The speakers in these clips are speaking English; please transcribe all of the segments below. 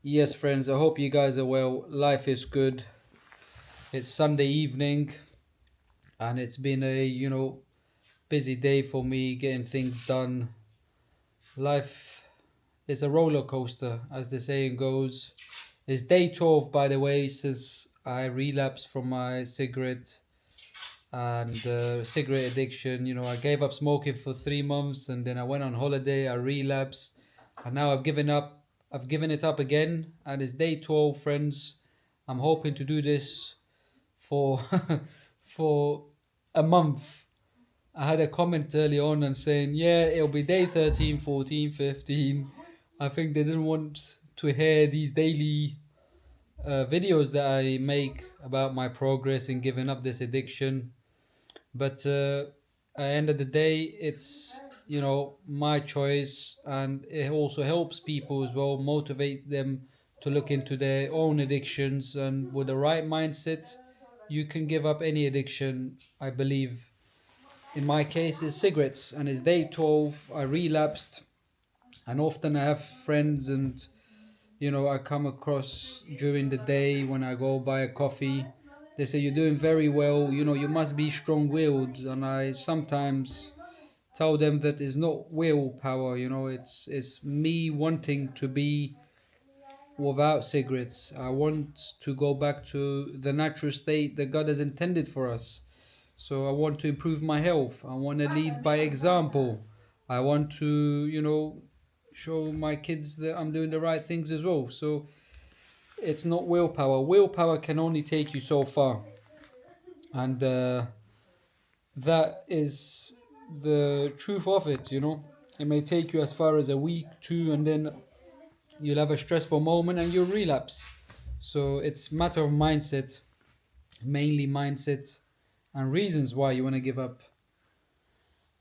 Yes, friends, I hope you guys are well. Life is good. It's Sunday evening, and it's been a, busy day for me getting things done. Life is a roller coaster, as the saying goes. It's day 12, by the way, since I relapsed from my cigarette and cigarette addiction. I gave up smoking for 3 months, and then I went on holiday. I relapsed, and now I've given up. I've given it up again, and it's day 12, friends. I'm hoping to do this for for a month. I had a comment early on and saying, yeah, it'll be day 13, 14, 15. I think they didn't want to hear these daily videos that I make about my progress in giving up this addiction. But at the end of the day, it's my choice, and it also helps people as well, motivate them to look into their own addictions. And with the right mindset, you can give up any addiction. I believe in my case is cigarettes, and it's day 12. I relapsed, and often I have friends and I come across during the day when I go buy a coffee. They say you're doing very well. You must be strong-willed, and I sometimes tell them that it's not willpower. It's me wanting to be without cigarettes. I want to go back to the natural state that God has intended for us. So I want to improve my health. I want to lead by example. I want to, show my kids that I'm doing the right things as well. So it's not willpower. Willpower can only take you so far, and that is the truth of it. It may take you as far as a week, two, and then you'll have a stressful moment and you'll relapse. So it's matter of mindset, mainly mindset, and reasons why you want to give up.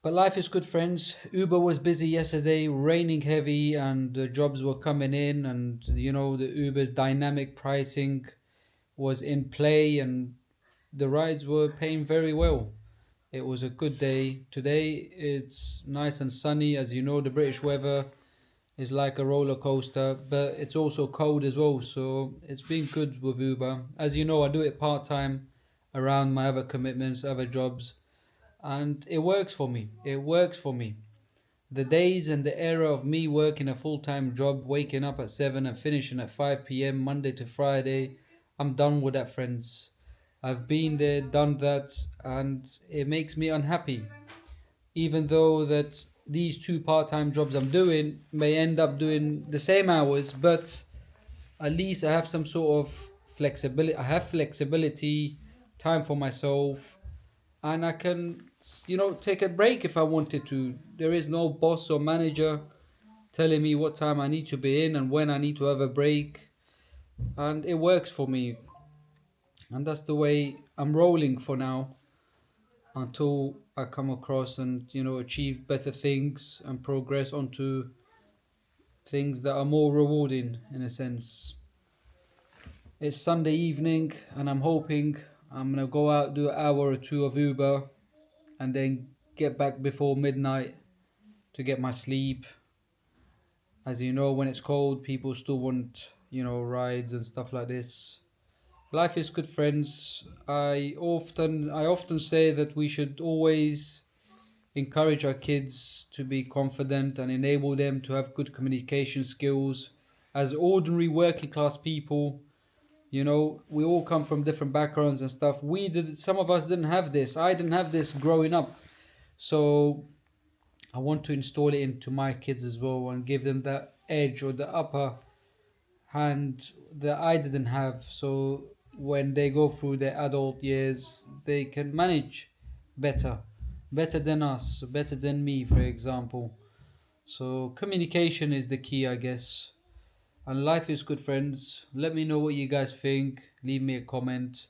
But life is good, friends. Uber was busy yesterday, raining heavy, and the jobs were coming in, and the Uber's dynamic pricing was in play, and the rides were paying very well. It was a good day. Today it's nice and sunny. As you know, the British weather is like a roller coaster, but it's also cold as well. So it's been good with Uber. As you know, I do it part time around my other commitments, other jobs, and it works for me. It works for me. The days and the era of me working a full time job, waking up at 7 and finishing at 5 p.m. Monday to Friday, I'm done with that, friends. I've been there, done that, and it makes me unhappy. Even though that these two part-time jobs I'm doing may end up doing the same hours, but at least I have some sort of flexibility. I have flexibility, time for myself, and I can, take a break if I wanted to. There is no boss or manager telling me what time I need to be in and when I need to have a break, and it works for me. And that's the way I'm rolling for now, until I come across and achieve better things and progress onto things that are more rewarding in a sense. It's Sunday evening, and I'm hoping I'm gonna go out, do an hour or two of Uber, and then get back before midnight to get my sleep. As you know, when it's cold, people still want rides and stuff like this. Life is good, friends. I often say that we should always encourage our kids to be confident and enable them to have good communication skills. As ordinary working class people, we all come from different backgrounds and stuff. Some of us didn't have this. I didn't have this growing up. So I want to install it into my kids as well and give them that edge or the upper hand that I didn't have. So when they go through their adult years, they can manage better, better than us, better than me, for example. So communication is the key, I guess. And life is good, friends. Let me know what you guys think. Leave me a comment.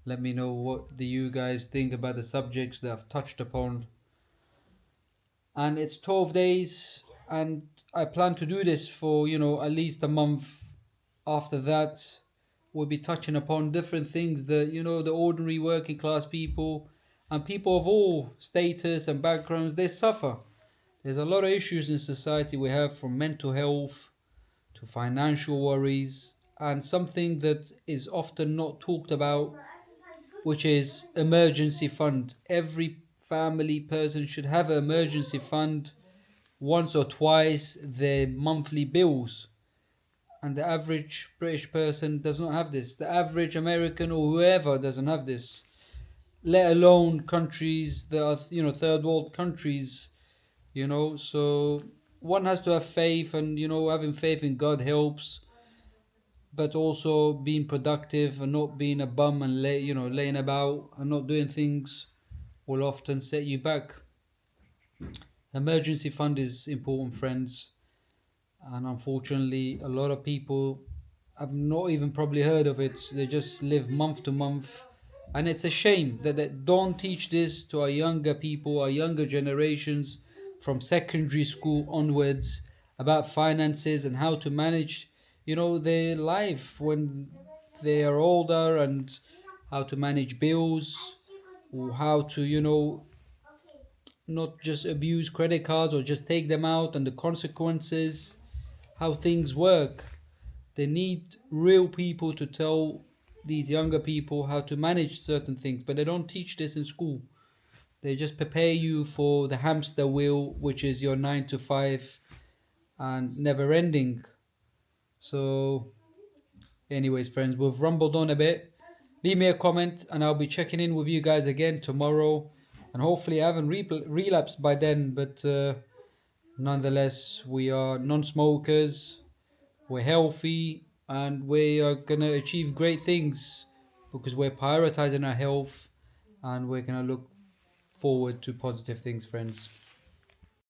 Let me know what do you guys think about the subjects that I've touched upon. And it's 12 days, and I plan to do this for at least a month. After that, we'll be touching upon different things that the ordinary working class people and people of all status and backgrounds, they suffer. There's a lot of issues in society we have, from mental health to financial worries, and something that is often not talked about, which is emergency fund. Every family person should have an emergency fund once or twice their monthly bills. And the average British person does not have this. The average American or whoever doesn't have this. Let alone countries that are, third world countries, So one has to have faith, and having faith in God helps, but also being productive and not being a bum and laying about and not doing things will often set you back. Emergency fund is important, friends, and unfortunately, a lot of people have not even probably heard of it. They just live month to month, and it's a shame that they don't teach this to our younger people, our younger generations, from secondary school onwards, about finances and how to manage, their life when they are older, and how to manage bills, or how to, not just abuse credit cards or just take them out, and the consequences, how things work. They need real people to tell these younger people how to manage certain things, but they don't teach this in school. They just prepare you for the hamster wheel, which is your 9 to 5 and never ending. So, anyways, friends, we've rumbled on a bit. Leave me a comment, and I'll be checking in with you guys again tomorrow. And hopefully, I haven't relapsed by then, but nonetheless, we are non smokers, we're healthy, and we are going to achieve great things because we're prioritizing our health, and we're going to look forward to positive things, friends.